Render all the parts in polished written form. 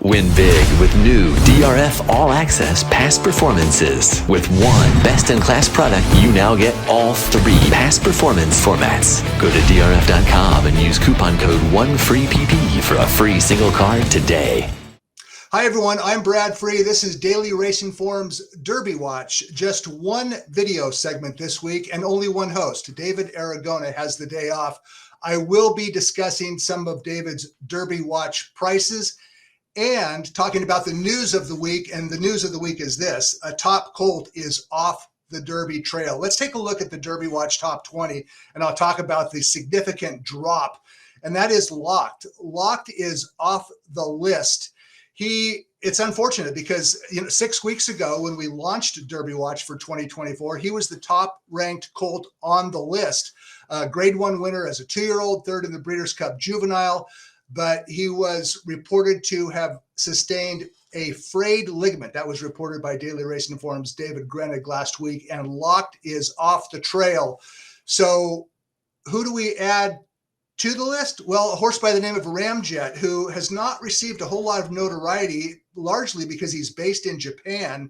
Win big with new DRF All Access Past Performances. With one best-in-class product, you now get all three past performance formats. Go to DRF.com and use coupon code 1FREEPP for a free single card today. Hi everyone, I'm Brad Free. This is Daily Racing Forum's Derby Watch. Just one video segment this week and only one host. David Aragona has the day off. I will be discussing some of David's Derby Watch prices and talking about the news of the week. And the news of the week is this: a top colt is off the Derby trail. Let's take a look at the Derby Watch top 20, and I'll talk about the significant drop, and that is Locked. Locked is off the list. It's unfortunate because 6 weeks ago when we launched Derby Watch for 2024, he was the top ranked colt on the list. Grade 1 winner as a 2-year-old, third in the Breeders' Cup Juvenile, but he was reported to have sustained a frayed ligament. That was reported by Daily Racing Forum's David Grenig last week, and Locked is off the trail. So who do we add to the list? Well, a horse by the name of Ramjet, who has not received a whole lot of notoriety, largely because he's based in Japan.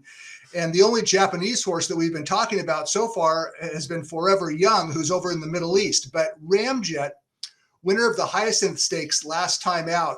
And the only Japanese horse that we've been talking about so far has been Forever Young, who's over in the Middle East. But Ramjet, winner of the Hyacinth Stakes last time out,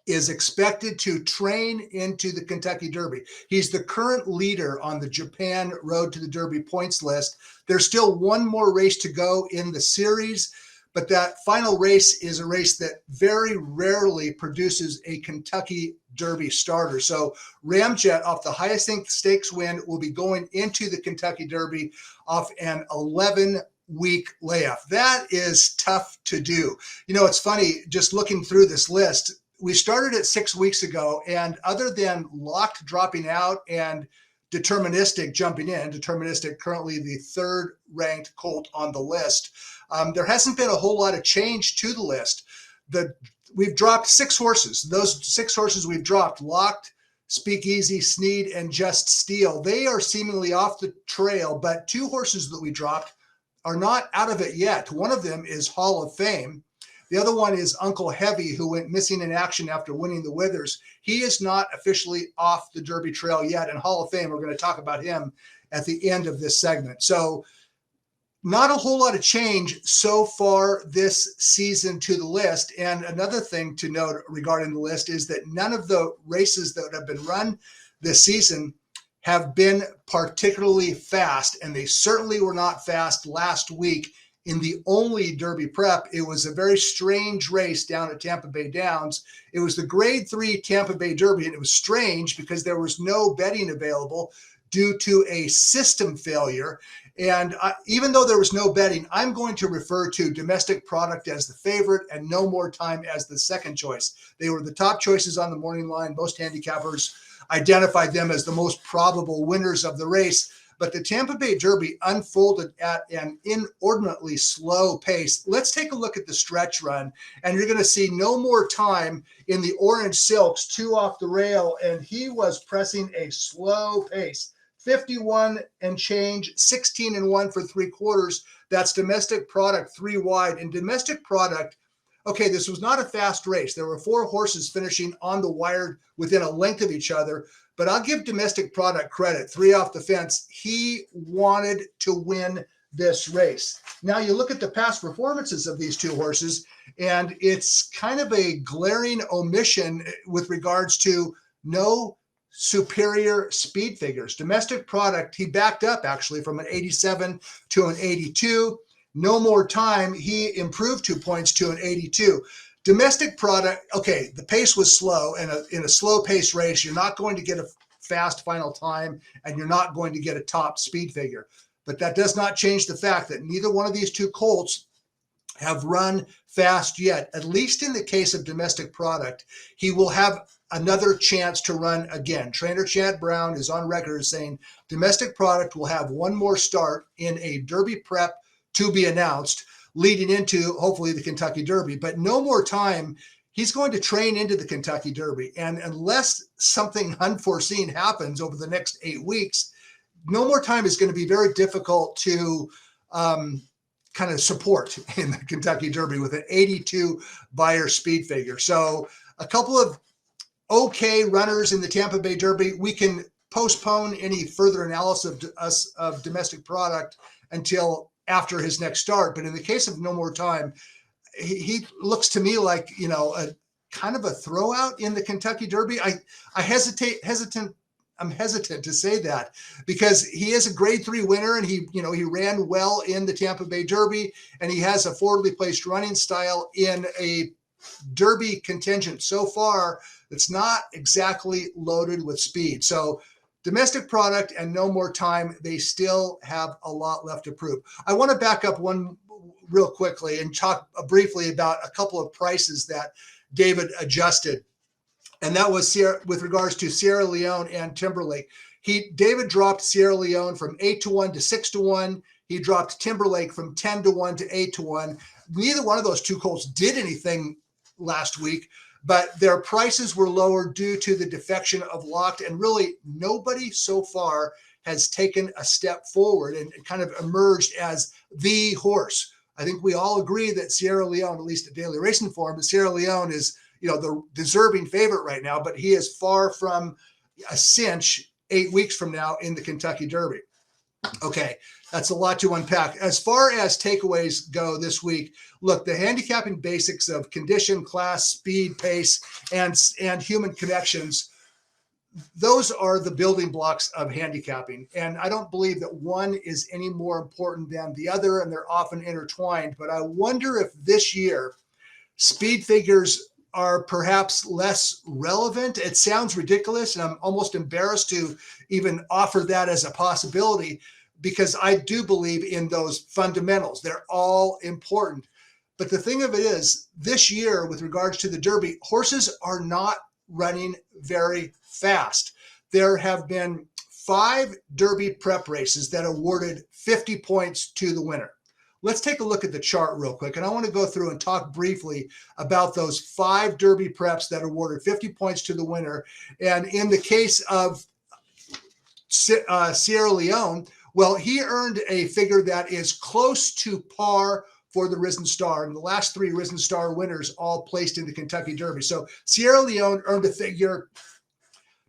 is expected to train into the Kentucky Derby. He's the current leader on the Japan Road to the Derby points list. There's still one more race to go in the series, but that final race is a race that very rarely produces a Kentucky Derby starter. So Ramjet, off the Hyacinth Stakes win, will be going into the Kentucky Derby off an 11-week layoff. That is tough to do. It's funny, just looking through this list, we started it 6 weeks ago, and other than Locked dropping out and Deterministic jumping in, Deterministic currently the third ranked colt on the list, there hasn't been a whole lot of change to the list. We've dropped 6 horses. Those 6 horses we've dropped, Locked, Speakeasy, Sneed, and Just Steel, they are seemingly off the trail, but 2 horses that we dropped are not out of it yet. One of them is Hall of Fame. The other one is Uncle Heavy, who went missing in action after winning the Withers. He is not officially off the Derby trail yet, and Hall of Fame, we're going to talk about him at the end of this segment. So not a whole lot of change so far this season to the list. And another thing to note regarding the list is that none of the races that have been run this season have been particularly fast, and they certainly were not fast last week in the only Derby prep. It was a very strange race down at Tampa Bay Downs. It was the Grade 3 Tampa Bay Derby, and it was strange because there was no betting available due to a system failure. And even though there was no betting, I'm going to refer to Domestic Product as the favorite and No More Time as the second choice. They were the top choices on the morning line. Most handicappers identified them as the most probable winners of the race. But the Tampa Bay Derby unfolded at an inordinately slow pace. Let's take a look at the stretch run, and you're going to see No More Time in the orange silks, 2 off the rail, and he was pressing a slow pace. 51 and change, 16 and 1 for 3/4. That's Domestic Product 3 wide. And Domestic Product, okay, this was not a fast race. There were 4 horses finishing on the wire within a length of each other, but I'll give Domestic Product credit. 3 off the fence. He wanted to win this race. Now you look at the past performances of these 2 horses, and it's kind of a glaring omission with regards to no superior speed figures. Domestic Product, he backed up actually from an 87 to an 82. No More Time, he improved 2 points to an 82. Domestic Product, okay, the pace was slow, and in a slow pace race, you're not going to get a fast final time, and you're not going to get a top speed figure. But that does not change the fact that neither one of these 2 colts have run fast yet. At least in the case of Domestic Product, he will have another chance to run again. Trainer Chad Brown is on record as saying Domestic Product will have one more start in a Derby prep to be announced, leading into hopefully the Kentucky Derby. But No More Time, he's going to train into the Kentucky Derby. And unless something unforeseen happens over the next 8 weeks, No More Time is going to be very difficult to kind of support in the Kentucky Derby with an 82 buyer speed figure. So a couple of okay runners in the Tampa Bay Derby. We can postpone any further analysis of domestic product until after his next start. But in the case of No More Time, he looks to me like, a kind of a throwout in the Kentucky Derby. I'm hesitant to say that because he is a grade 3 winner and he ran well in the Tampa Bay Derby and he has a forwardly placed running style in a Derby contingent so far that's not exactly loaded with speed. So domestic product and No More Time, they still have a lot left to prove. I want to back up one real quickly and talk briefly about a couple of prices that David adjusted. And that was with regards to Sierra Leone and Timberlake. David dropped Sierra Leone from 8-1 to 6-1. He dropped Timberlake from 10-1 to 8-1. Neither one of those two colts did anything last week, but their prices were lower due to the defection of Locked, and really nobody so far has taken a step forward and kind of emerged as the horse. I think we all agree that Sierra Leone, at least at Daily Racing Form, but Sierra Leone is, the deserving favorite right now, but he is far from a cinch 8 weeks from now in the Kentucky Derby. Okay, that's a lot to unpack. As far as takeaways go this week, look, the handicapping basics of condition, class, speed, pace, and human connections, those are the building blocks of handicapping. And I don't believe that one is any more important than the other, and they're often intertwined. But I wonder if this year speed figures are perhaps less relevant. It sounds ridiculous, and I'm almost embarrassed to even offer that as a possibility because I do believe in those fundamentals. They're all important. But the thing of it is, this year, with regards to the Derby, horses are not running very fast. There have been 5 Derby prep races that awarded 50 points to the winner. Let's take a look at the chart real quick. And I want to go through and talk briefly about those 5 Derby preps that awarded 50 points to the winner. And in the case of Sierra Leone, well, he earned a figure that is close to par for the Risen Star. And the last 3 Risen Star winners all placed in the Kentucky Derby. So Sierra Leone earned a figure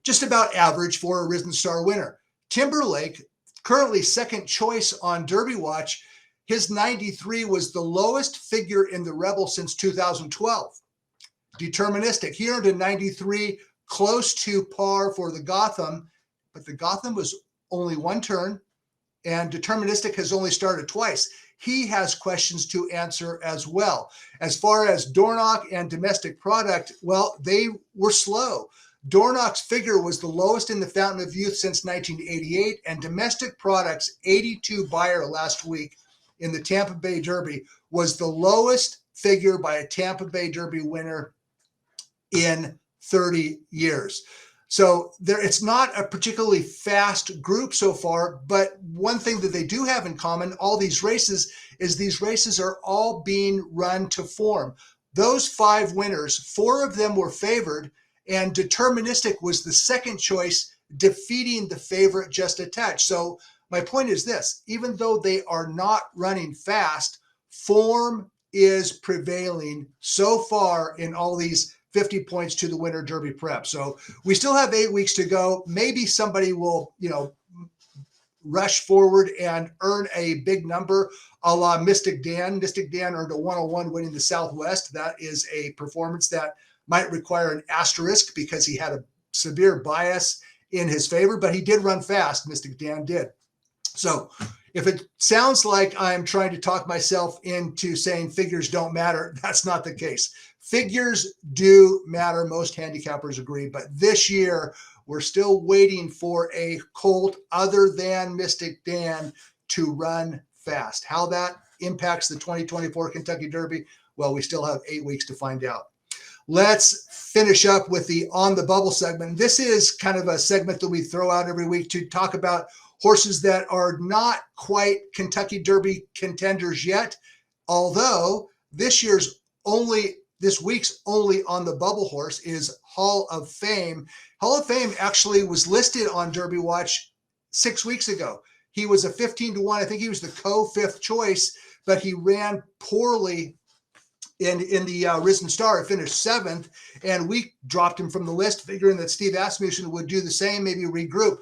just about average for a Risen Star winner. Timberlake, currently second choice on Derby Watch, his 93 was the lowest figure in the Rebel since 2012. Deterministic, he earned a 93, close to par for the Gotham, but the Gotham was only 1 turn, and Deterministic has only started twice. He has questions to answer as well. As far as Dornoch and Domestic Product, well, they were slow. Dornoch's figure was the lowest in the Fountain of Youth since 1988, and Domestic Product's 82 buyer last week in the Tampa Bay Derby was the lowest figure by a Tampa Bay Derby winner in 30 years. So it's not a particularly fast group so far, but one thing that they do have in common, all these races, is these races are all being run to form. Those 5 winners, 4 of them were favored, and Deterministic was the second choice, defeating the favorite just a touch. So my point is this, even though they are not running fast, form is prevailing so far in all these 50 points to the winner Derby prep. So we still have 8 weeks to go. Maybe somebody will, rush forward and earn a big number a la Mystic Dan. Mystic Dan earned a 101 winning the Southwest. That is a performance that might require an asterisk because he had a severe bias in his favor, but he did run fast. Mystic Dan did. So if it sounds like I'm trying to talk myself into saying figures don't matter, that's not the case. Figures do matter. Most handicappers agree. But this year, we're still waiting for a colt other than Mystic Dan to run fast. How that impacts the 2024 Kentucky Derby, well, we still have 8 weeks to find out. Let's finish up with the On the Bubble segment. This is kind of a segment that we throw out every week to talk about horses that are not quite Kentucky Derby contenders yet, although this week's only On the Bubble horse is Hall of Fame. Hall of Fame actually was listed on Derby Watch 6 weeks ago. He was a 15-1. I think he was the co-5th choice, but he ran poorly in the Risen Star, finished 7th, and we dropped him from the list, figuring that Steve Asmussen would do the same, maybe regroup.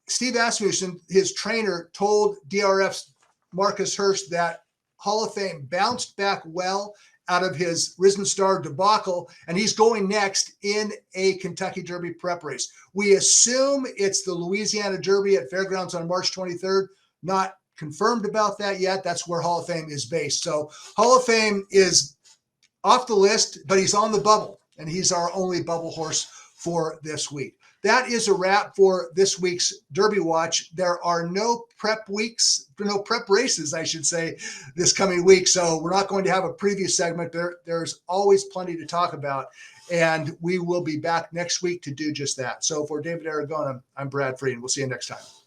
Steve Asmussen, his trainer, told DRF's Marcus Hurst that Hall of Fame bounced back well out of his Risen Star debacle, and he's going next in a Kentucky Derby prep race. We assume it's the Louisiana Derby at Fairgrounds on March 23rd. Not confirmed about that yet. That's where Hall of Fame is based. So Hall of Fame is off the list, but he's on the bubble, and he's our only bubble horse for this week. That is a wrap for this week's Derby Watch. There are no prep races, I should say, this coming week. So we're not going to have a preview segment. There's always plenty to talk about, and we will be back next week to do just that. So for David Aragona, I'm Brad Free, and we'll see you next time.